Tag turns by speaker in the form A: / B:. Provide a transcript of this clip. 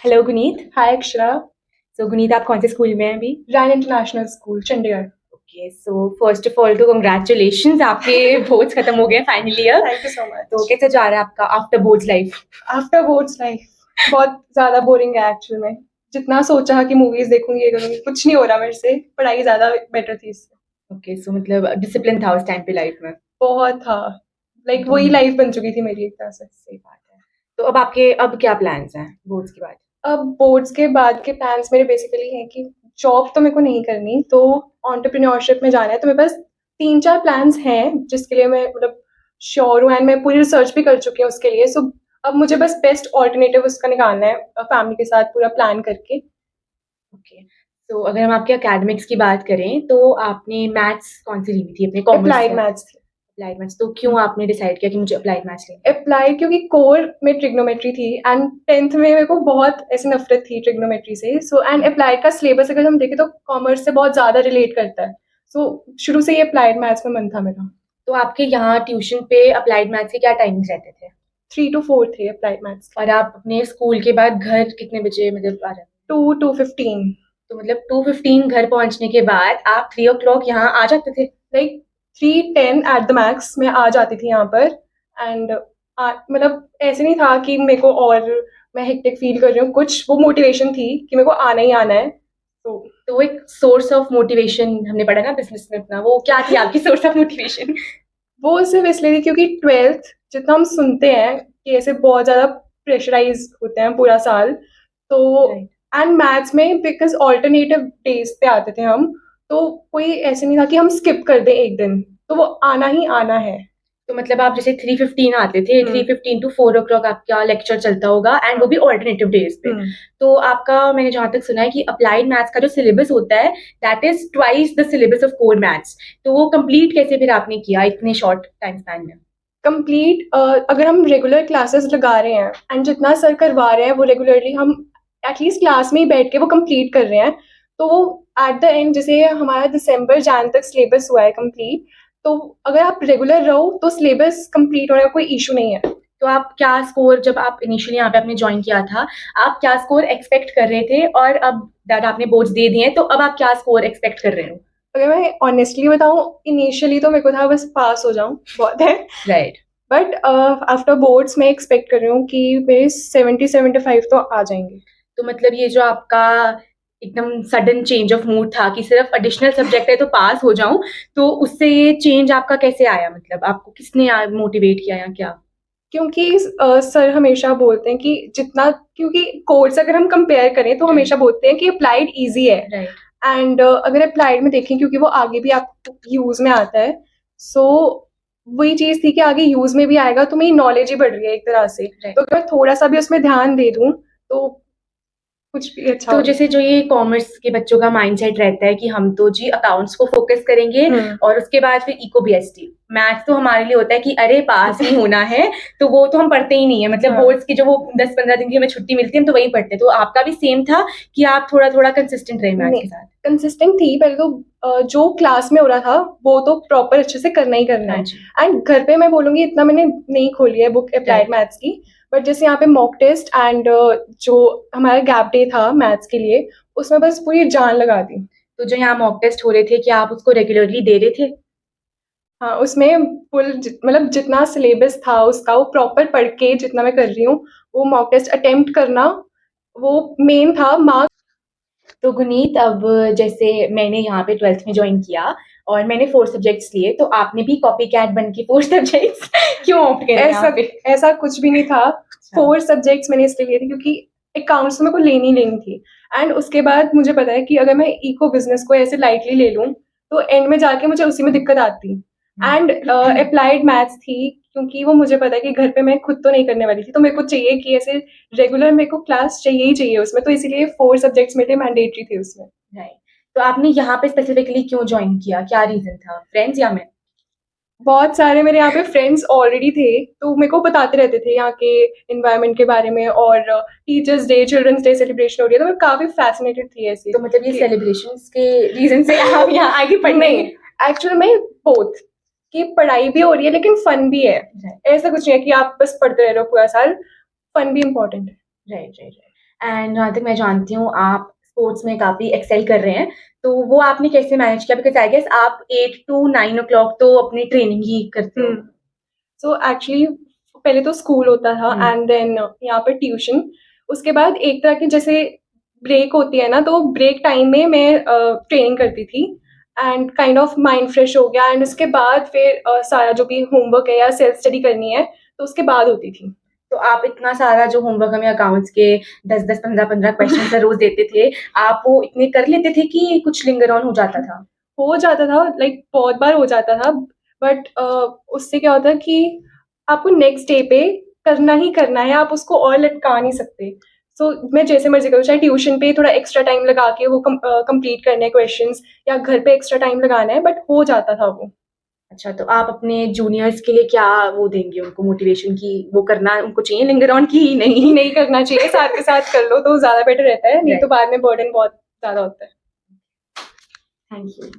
A: Hello Guneet.
B: Hi Akshara.
A: So Guneet, आप कौन से स्कूल में हैं अभी?
B: Ryan international school Chandigarh.
A: Okay, so first of all तो कंग्रेचुलेशंस, आपके बोर्ड्स खत्म हो गए final year.
B: Thank you so
A: तो
B: मच।
A: कैसे जा रहा है आपका after boards life?
B: After boards life बहुत ज़्यादा बोरिंग है एक्चुअल में। जितना सोचा कि मूवीज़ देखूंगी ये करूंगी, कुछ नहीं हो रहा मेरे से। पढ़ाई ज़्यादा बेटर थी इससे।
A: ओके, सो मतलब डिसिप्लिन था उस टाइम पे लाइफ में।
B: बहुत था। लाइक
A: तो
B: वही लाइफ बन चुकी थी मेरी एक तरह से।
A: सही बात है। तो अब क्या प्लान्स हैं बोर्ड्स के बाद?
B: अब बोर्ड्स के बाद के प्लान्स मेरे बेसिकली हैं कि जॉब तो मेरे को नहीं करनी, तो एंटरप्रेन्योरशिप में जाना है। तो मेरे पास 3-4 प्लान्स हैं जिसके लिए मैं मतलब श्योर हूँ, एंड मैं पूरी रिसर्च भी कर चुकी हूँ उसके लिए। सो अब मुझे बस बेस्ट ऑल्टरनेटिव उसका निकालना है, फैमिली के साथ पूरा प्लान करके।
A: ओके, तो अगर हम आपके एकेडमिक्स की बात करें तो आपने मैथ्स कौन सी ली हुई थी अपने कॉमर्स
B: अप्लाइड
A: से?
B: मैथ्स थी।
A: अप्लाइड मैथ्स, तो क्यों आपने डिसाइड किया कि मुझे अप्लाइड मैथ्स लेना है?
B: अप्लाइड क्योंकि कोर में ट्रिग्नोमेट्री थी, एंड 10th में मेरे को बहुत ऐसी नफरत थी ट्रिग्नोमेट्री से। सो एंड अप्लाइड का सिलेबस अगर हम देखें तो कॉमर्स से बहुत ज़्यादा रिलेट करता है। सो शुरू से ही अप्लाइड मैथ्स में मन था मेरा।
A: तो आपके यहाँ ट्यूशन पे अप्लाइड मैथ्स के क्या टाइमिंग्स रहते थे?
B: 3 to 4 थे अप्लाइड मैथ्स।
A: और आप अपने स्कूल के बाद घर कितने बजे मतलब आ जाते?
B: 2 to 15।
A: तो मतलब 2:15 घर पहुंचने के बाद आप 3 o'clock यहाँ आ जाते थे?
B: लाइक 3:10 एट द मैक्स मैं आ जाती थी यहाँ पर। एंड मतलब ऐसे नहीं था कि मेरे को और मैं हेक्टिक फील कर रही हूँ, कुछ वो मोटिवेशन थी कि मेरे को आना ही आना है। तो
A: तो वो एक सोर्स ऑफ मोटिवेशन हमने पढ़ा ना बिजनेस में अपना, वो क्या थी आपकी सोर्स ऑफ मोटिवेशन?
B: वो सिर्फ इसलिए थी क्योंकि 12th जितना हम सुनते हैं कि ऐसे बहुत ज़्यादा प्रेशराइज होते हैं पूरा साल। तो
A: राइट।
B: एंड मैथ्स में बिकॉज ऑल्टरनेटिव डेज पे आते थे हम, तो कोई ऐसे नहीं था कि हम स्किप कर दें एक दिन, तो वो आना ही आना है।
A: तो मतलब आप जैसे 3:15 आते थे,
B: हम्म।
A: 3:15 to 4 o'clock आपका लेक्चर चलता होगा एंड वो भी ऑल्टरनेटिव डेज पे।
B: हम्म।
A: तो आपका, मैंने जहां तक सुना है कि अप्लाइड मैथ्स का जो सिलेबस होता है that is twice the syllabus of core maths. तो वो कंप्लीट कैसे फिर आपने किया इतने शॉर्ट टाइम स्पैन में?
B: कंप्लीट अगर हम रेगुलर क्लासेस लगा रहे हैं एंड जितना सर करवा रहे हैं वो रेगुलरली हम एटलीस्ट क्लास में ही बैठ के वो कंप्लीट कर रहे हैं, तो वो एट द एंड जैसे हमारा दिसंबर जैन तक सिलेबस हुआ है कंप्लीट, तो अगर आप रेगुलर रहो तो सिलेबस कंप्लीट होने का कोई इशू नहीं है।
A: तो आप क्या स्कोर, जब आप इनिशियली यहाँ पे आपने ज्वाइन किया था, आप क्या स्कोर एक्सपेक्ट कर रहे थे, और अब दैट आपने बोर्ड्स दे दिए हैं तो अब आप क्या स्कोर एक्सपेक्ट कर रहे हो?
B: अगर मैं ऑनेस्टली बताऊं, इनिशियली तो मेरे को था बस पास हो जाऊं बहुत है।
A: राइट।
B: बट आफ्टर बोर्ड्स मैं एक्सपेक्ट कर रही हूँ कि मेरे 70-75 तो आ जाएंगे।
A: तो मतलब ये जो आपका एकदम सडन चेंज ऑफ मूड था कि सिर्फ एडिशनल सब्जेक्ट है तो पास हो जाऊं, तो उससे ये चेंज आपका कैसे आया? मतलब आपको किसने मोटिवेट किया या क्या?
B: क्योंकि सर हमेशा बोलते हैं कि जितना, क्योंकि कोर्स अगर हम कंपेयर करें तो हमेशा बोलते हैं कि अप्लाइड इजी है।
A: राइट।
B: एंड अगर अप्लाइड में देखें क्योंकि वो आगे भी आपको यूज में आता है। सो वही चीज थी कि आगे यूज में भी आएगा तो मेरी नॉलेज ही बढ़ रही है एक तरह से।
A: राइट।
B: तो अगर मैं थोड़ा सा भी उसमें ध्यान दे दूं तो कुछ भी अच्छा
A: तो
B: होगा।
A: जैसे जो ये कॉमर्स के बच्चों का माइंडसेट रहता है कि हम तो जी अकाउंट्स को फोकस करेंगे और उसके बाद फिर इको बीएसटी, मैथ्स तो हमारे लिए होता है कि अरे पास ही होना है, तो वो तो हम पढ़ते ही नहीं है। मतलब
B: हाँ।
A: बोर्ड्स की जो वो 10-15 दिन की हमें छुट्टी मिलती है हम तो वही पढ़ते हैं। तो आपका भी सेम था कि आप थोड़ा थोड़ा कंसिस्टेंट रहे मैथ्स
B: नहीं,
A: के साथ?
B: कंसिस्टेंट थी पहले तो। जो क्लास में हो रहा था वो तो प्रॉपर अच्छे से करना ही करना
A: हाँ
B: है।
A: जी।
B: एंड घर पे मैं बोलूंगी इतना मैंने नहीं खोली है बुक अप्लाइड
A: राइट।
B: मैथ्स की। बट जैसे यहाँ पे मॉक टेस्ट एंड जो हमारा गैप डे था मैथ्स के लिए, उसमें बस पूरी जान लगा दी।
A: तो जो यहाँ मॉक टेस्ट हो रहे थे, क्या आप उसको रेगुलरली दे रहे थे?
B: हाँ, उसमें फुल मतलब जितना सिलेबस था उसका वो प्रॉपर पढ़ के जितना मैं कर रही हूँ, वो मॉक टेस्ट अटेम्प्ट करना वो मेन था। मार्क्स
A: तो गुनीत, अब जैसे मैंने यहाँ पे 12th में ज्वाइन किया और मैंने 4 सब्जेक्ट्स लिए, तो आपने भी कॉपी कैट बन के 4 सब्जेक्ट्स क्यों ऑप्ट करे यहाँ
B: ऐसा
A: पे?
B: ऐसा कुछ भी नहीं था।
A: अच्छा।
B: 4 सब्जेक्ट्स मैंने इसलिए लिए थे क्योंकि अकाउंट्स तो मेरे को लेनी ही लेनी थी। एंड उसके बाद मुझे पता है कि अगर मैं इको बिजनेस को ऐसे लाइटली ले लूँ तो एंड में जाके मुझे उसी में दिक्कत आती। एंड अप्लाइड मैथ्स थी क्योंकि वो मुझे पता है कि घर पे मैं खुद तो नहीं करने वाली थी, तो मेरे को चाहिए कि ऐसे रेगुलर मेरे को क्लास चाहिए ही चाहिए उसमें, तो इसीलिए 4 सब्जेक्ट्स मेरे मैंडेटरी थे उसमें।
A: राइट। तो आपने यहाँ पे स्पेसिफिकली क्यों ज्वाइन किया, क्या रीजन था, फ्रेंड्स या मैं?
B: बहुत सारे मेरे यहाँ पे फ्रेंड्स ऑलरेडी थे, तो मेरे को बताते रहते थे यहाँ के इन्वायरमेंट के बारे में। और teachers day, children's day celebration हो रही है, तो मैं काफी फैसिनेटेड थी ऐसे
A: तो मतलब ये
B: कि
A: सेलिब्रेशंस के रीजन से आप यहाँ आगे पढ़ने?
B: नहीं, एक्चुअल में बोथ, कि पढ़ाई भी हो रही है लेकिन फन भी है।
A: राइट।
B: ऐसा कुछ नहीं है कि आप बस पढ़ते रह रहे हो पूरा साल, फन भी इम्पोर्टेंट है।
A: Right, right, right. एंड जहाँ तक मैं जानती हूँ आप स्पोर्ट्स में काफ़ी एक्सेल कर रहे हैं, तो वो आपने कैसे मैनेज किया? बिकॉज़ आई गेस आप 8 टू 9 ओ क्लॉक तो अपनी ट्रेनिंग ही करते हो।
B: सो एक्चुअली पहले तो स्कूल होता था एंड देन यहाँ पर ट्यूशन, उसके बाद एक तरह की जैसे ब्रेक होती है ना, तो ब्रेक टाइम में मैं ट्रेनिंग करती थी and kind of mind fresh हो गया एंड उसके बाद फिर सारा जो भी होमवर्क है या सेल्फ स्टडी करनी है तो उसके बाद होती थी।
A: तो आप इतना सारा जो होमवर्क हमें अकाउंट्स के 10-10, 15-15 क्वेश्चंस रोज़ देते थे, आप वो इतने कर लेते थे कि कुछ लिंगर ऑन हो जाता था?
B: हो जाता था, लाइक बहुत बार हो जाता था, बट उससे क्या होता है कि आपको नेक्स्ट डे पे करना ही करना है, आप उसको और लटका नहीं सकते। सो मैं जैसे मर्ज़ी करूँ, चाहे ट्यूशन पे थोड़ा एक्स्ट्रा टाइम लगा के वो कंप्लीट करने हैं क्वेश्चंस या घर पे एक्स्ट्रा टाइम लगाना है, बट हो जाता था वो।
A: अच्छा, तो आप अपने जूनियर्स के लिए क्या वो देंगे उनको मोटिवेशन कि वो करना उनको चाहिए लिंगर ऑन कि नहीं?
B: नहीं करना चाहिए, साथ के साथ कर लो तो ज़्यादा बेटर रहता है, नहीं तो
A: राइट,
B: बाद में बर्डन बहुत ज़्यादा होता है।
A: Thank you.